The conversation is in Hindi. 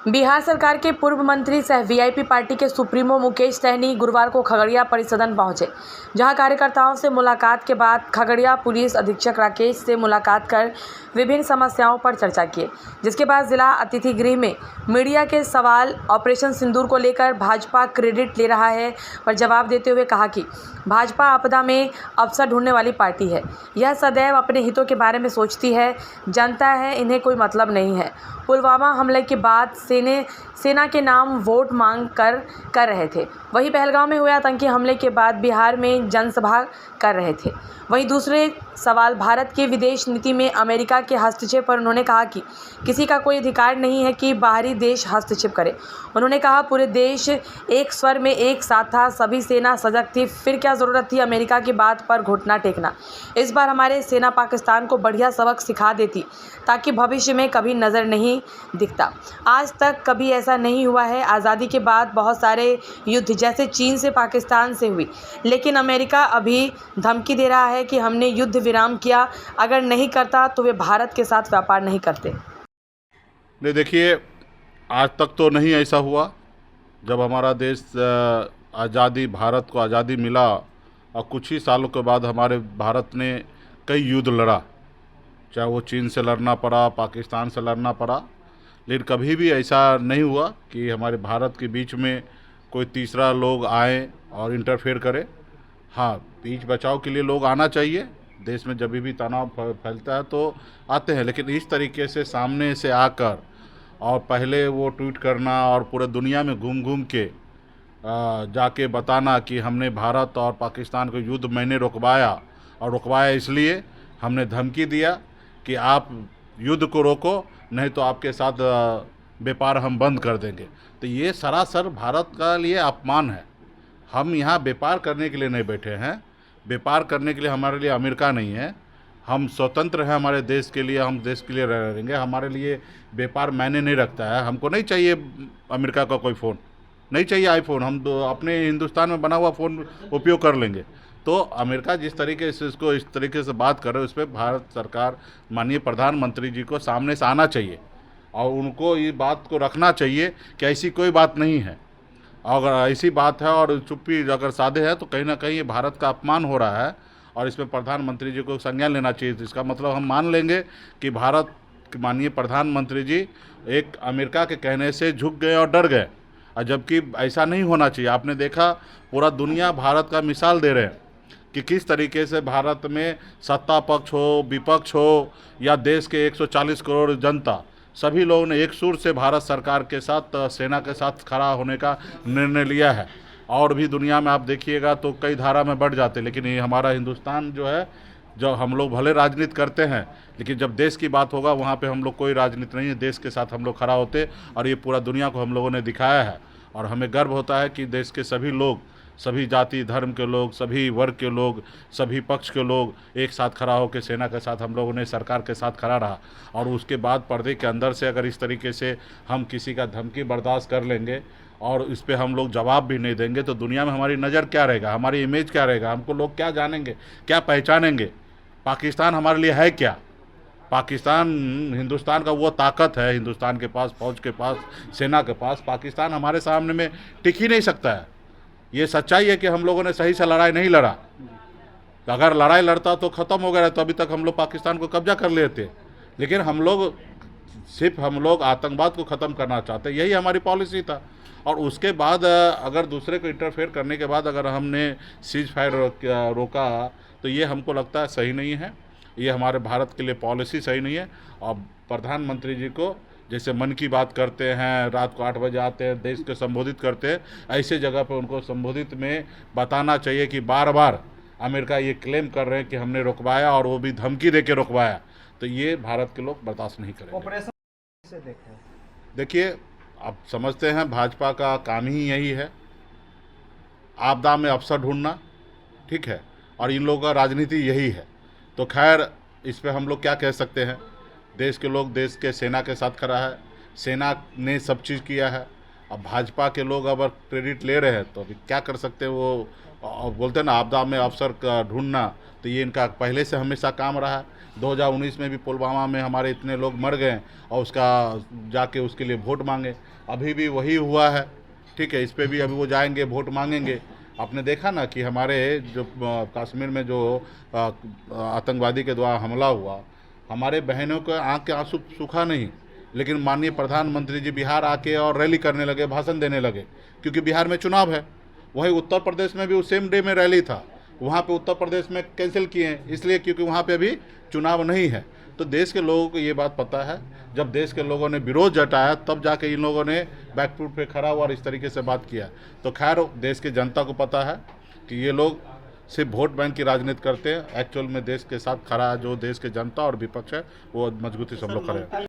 बिहार सरकार के पूर्व मंत्री सह वीआईपी पार्टी के सुप्रीमो मुकेश सहनी गुरुवार को खगड़िया परिसदन पहुंचे, जहां कार्यकर्ताओं से मुलाकात के बाद खगड़िया पुलिस अधीक्षक राकेश से मुलाकात कर विभिन्न समस्याओं पर चर्चा किए। जिसके बाद जिला अतिथि गृह में मीडिया के सवाल ऑपरेशन सिंदूर को लेकर भाजपा क्रेडिट ले रहा है पर जवाब देते हुए कहा कि भाजपा आपदा में अवसर ढूंढने वाली पार्टी है। यह सदैव अपने हितों के बारे में सोचती है, जानता है इन्हें कोई मतलब नहीं है। पुलवामा हमले के बाद सेना के नाम वोट मांग कर रहे थे। वहीं पहलगाम में हुए आतंकी हमले के बाद बिहार में जनसभा कर रहे थे। वहीं दूसरे सवाल भारत की विदेश नीति में अमेरिका के हस्तक्षेप पर उन्होंने कहा कि किसी का कोई अधिकार नहीं है कि बाहरी देश हस्तक्षेप करे। उन्होंने कहा पूरे देश एक स्वर में एक साथ था, सभी सेना सजग थी, फिर क्या ज़रूरत थी अमेरिका की बात पर घुटना टेकना। इस बार हमारे सेना पाकिस्तान को बढ़िया सबक सिखा देती ताकि भविष्य में कभी नज़र नहीं दिखता। आज तक कभी ऐसा नहीं हुआ है। आज़ादी के बाद बहुत सारे युद्ध जैसे चीन से पाकिस्तान से हुई, लेकिन अमेरिका अभी धमकी दे रहा है कि हमने युद्ध विराम किया, अगर नहीं करता तो वे भारत के साथ व्यापार नहीं करते। नहीं, देखिए, आज तक तो नहीं ऐसा हुआ। जब हमारा देश भारत को आज़ादी मिला और कुछ ही सालों के बाद हमारे भारत ने कई युद्ध लड़ा, चाहे वो चीन से लड़ना पड़ा, पाकिस्तान से लड़ना पड़ा, लेकिन कभी भी ऐसा नहीं हुआ कि हमारे भारत के बीच में कोई तीसरा लोग आए और इंटरफेयर करे। हाँ, बीच बचाव के लिए लोग आना चाहिए। देश में जब भी तनाव फैलता है तो आते हैं, लेकिन इस तरीके से सामने से आकर और पहले वो ट्वीट करना और पूरे दुनिया में घूम घूम के जाके बताना कि हमने भारत और पाकिस्तान को युद्ध मैंने रुकवाया, और रुकवाया इसलिए हमने धमकी दिया कि आप युद्ध को रोको, नहीं तो आपके साथ व्यापार हम बंद कर देंगे। तो ये सरासर भारत का लिए अपमान है। हम यहाँ व्यापार करने के लिए नहीं बैठे हैं। व्यापार करने के लिए हमारे लिए अमेरिका नहीं है। हम स्वतंत्र हैं हमारे देश के लिए, हम देश के लिए रहेंगे। हमारे लिए व्यापार मायने नहीं रखता है। हमको नहीं चाहिए अमेरिका का कोई फ़ोन, नहीं चाहिए आईफोन। हम तो अपने हिंदुस्तान में बना हुआ फ़ोन उपयोग कर लेंगे। तो अमेरिका जिस तरीके से इसको इस तरीके से बात कर रहे है, उस पर भारत सरकार माननीय प्रधानमंत्री जी को सामने से आना चाहिए और उनको ये बात को रखना चाहिए कि ऐसी कोई बात नहीं है। अगर ऐसी बात है और चुप्पी अगर साधे है तो कहीं ना कहीं ये भारत का अपमान हो रहा है और इसमें प्रधानमंत्री जी को संज्ञान लेना चाहिए। तो इसका मतलब हम मान लेंगे कि भारत के माननीय प्रधानमंत्री जी एक अमेरिका के कहने से झुक गए और डर गए, और जबकि ऐसा नहीं होना चाहिए। आपने देखा पूरा दुनिया भारत का मिसाल दे रहे हैं कि किस तरीके से भारत में सत्ता पक्ष हो, विपक्ष हो या देश के 140 करोड़ जनता, सभी लोगों ने एक सुर से भारत सरकार के साथ, सेना के साथ खड़ा होने का निर्णय लिया है। और भी दुनिया में आप देखिएगा तो कई धारा में बढ़ जाते, लेकिन ये हमारा हिंदुस्तान जो है, जो हम लोग भले राजनीति करते हैं, लेकिन जब देश की बात होगा वहाँ पे हम लोग कोई राजनीति नहीं है, देश के साथ हम लोग खड़ा होते, और ये पूरा दुनिया को हम लोगों ने दिखाया है। और हमें गर्व होता है कि देश के सभी लोग, सभी जाति धर्म के लोग, सभी वर्ग के लोग, सभी पक्ष के लोग एक साथ खड़ा होकर सेना के साथ हम लोगों ने सरकार के साथ खड़ा रहा। और उसके बाद पर्दे के अंदर से अगर इस तरीके से हम किसी का धमकी बर्दाश्त कर लेंगे और इस पर हम लोग जवाब भी नहीं देंगे तो दुनिया में हमारी नज़र क्या रहेगा, हमारी इमेज क्या रहेगा, हमको लोग क्या जानेंगे, क्या पहचानेंगे। पाकिस्तान हमारे लिए है क्या? पाकिस्तान हिंदुस्तान का वो ताकत है, हिंदुस्तान के पास, फौज के पास, सेना के पास। पाकिस्तान हमारे सामने में टिक ही नहीं सकता है। ये सच्चाई है कि हम लोगों ने सही से लड़ाई नहीं लड़ा। अगर लड़ाई लड़ता तो ख़त्म हो गया तो अभी तक हम लोग पाकिस्तान को कब्जा कर लेते, लेकिन हम लोग आतंकवाद को ख़त्म करना चाहते, यही हमारी पॉलिसी था। और उसके बाद अगर दूसरे को इंटरफेयर करने के बाद अगर हमने सीज फायर रोका तो ये हमको लगता है सही नहीं है। ये हमारे भारत के लिए पॉलिसी सही नहीं है। और प्रधानमंत्री जी को जैसे मन की बात करते हैं, रात को 8 बजे आते हैं, देश को संबोधित करते हैं, ऐसे जगह पर उनको संबोधित में बताना चाहिए कि बार बार अमेरिका ये क्लेम कर रहे हैं कि हमने रुकवाया और वो भी धमकी दे के रुकवाया, तो ये भारत के लोग बर्दाश्त नहीं करेंगे। ऑपरेशन से देखते हैं, देखिए, आप समझते हैं भाजपा का काम ही यही है, आपदा में अवसर ढूंढना, ठीक है, और इन लोगों का राजनीति यही है। तो खैर, इस पे हम लोग क्या कह सकते हैं। देश के लोग देश के सेना के साथ खड़ा है, सेना ने सब चीज़ किया है। अब भाजपा के लोग अगर क्रेडिट ले रहे हैं तो अभी क्या कर सकते हैं, वो और बोलते हैं ना आपदा में अवसर का ढूंढना, तो ये इनका पहले से हमेशा काम रहा है। 2019 में भी पुलवामा में हमारे इतने लोग मर गए और उसका जाके उसके लिए वोट मांगे, अभी भी वही हुआ है। ठीक है, इस पे भी अभी वो जाएंगे वोट मांगेंगे। आपने देखा ना कि हमारे जो कश्मीर में जो आतंकवादी के द्वारा हमला हुआ, हमारे बहनों के आँख के आंसू सूखा नहीं, लेकिन माननीय प्रधानमंत्री जी बिहार आके और रैली करने लगे, भाषण देने लगे, क्योंकि बिहार में चुनाव है। वही उत्तर प्रदेश में भी उस सेम डे में रैली था, वहाँ पे उत्तर प्रदेश में कैंसिल किए हैं इसलिए क्योंकि वहाँ पे अभी चुनाव नहीं है। तो देश के लोगों को ये बात पता है, जब देश के लोगों ने विरोध जताया तब जाके इन लोगों ने बैकफुट पे खड़ा हुआ और इस तरीके से बात किया। तो खैर देश की जनता को पता है कि ये लोग सिर्फ वोट बैंक की राजनीति करते हैं, एक्चुअल में देश के साथ खड़ा है जो देश के जनता और विपक्ष है, वो मजबूती से हम लोग खड़े हैं।